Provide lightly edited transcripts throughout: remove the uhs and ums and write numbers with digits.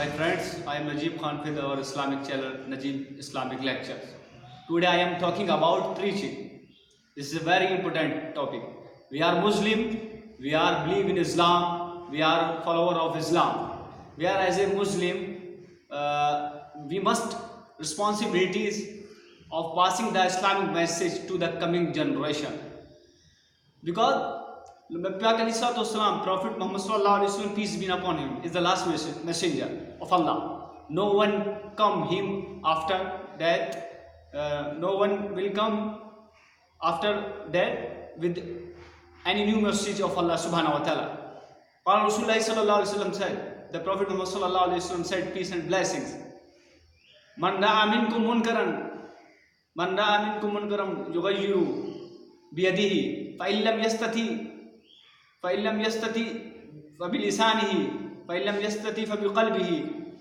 Hi friends, I am Najeeb Khan with our Islamic channel Najeeb Islamic Lectures. Today I am talking about preaching. This is a very important topic. We are Muslim, we are believe in Islam, we are follower of Islam. We are as a Muslim, we must responsibilities of passing the Islamic message to the coming generation. Because Prophet Muhammad sallallahu alaihi wasallam, peace be upon him, is the last messenger of Allah. No one come him after death. No one will come after death with any new message of Allah subhanahu wa ta'ala. Rasulullah sallallahu alaihi wasallam said, the Prophet Muhammad sallallahu alaihi wasallam said, peace and blessings. Man ra'a minkum munkaran yughayyiru biyadihi fa illam yastati فَبِلِسَانِهِ فَإِلَّمْ يَسْتَطِعْ فَبِقَلْبِهِ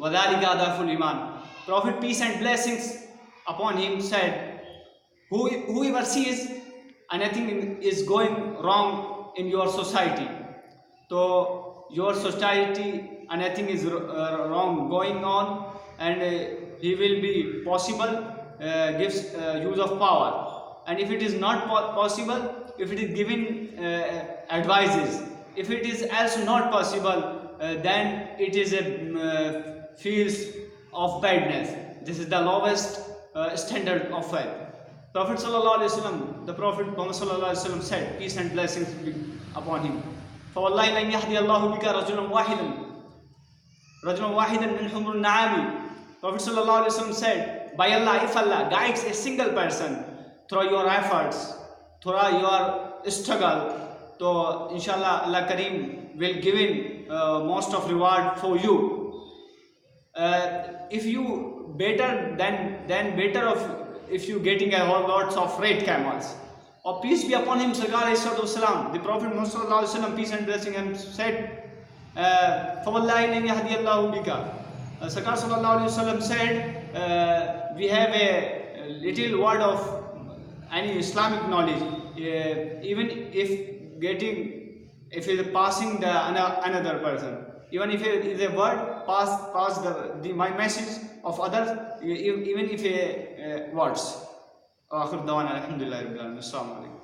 وَذَلِكَ أَضْعَفُ الْإِيمَانِ. Prophet, peace and blessings upon him, said, whoever sees anything is going wrong in your society, so your society anything is wrong going on, and he will be possible gives use of power, and if it is not possible, if it is given advices, if it is also not possible, then it is a fields of badness. This is the lowest standard of faith. Prophet sallallahu alaihi wasallam, the Prophet Muhammad sallallahu alaihi wasallam said, peace and blessings be upon him. فَوَاللَّهِ لَنْ يَهْدِيَ اللَّهُ بِكَ رَجُلًا وَاحِدًا مِنْ حُمْرِ النَّعَامِ. Prophet sallallahu alaihi wasallam said, by Allah, if Allah guides a single person through your efforts, through your struggle, so inshallah Allah Kareem will give in most of reward for you. If you better then better of if you getting a whole lots of red camels. Or peace be upon him, the Prophet Muhammad, peace and blessing him, said, فَوَاللَّهِ لَنْ يَهْدِيَ اللَّهُ بِكَ. Sarkar sallallahu alaihi wasallam said, we have a little word of any Islamic knowledge, even if it is passing the another person, even if it is a word pass my message of others, even if a words. Akhir dawana alhamdulillah rabbil alamin. Assalamu alaikum.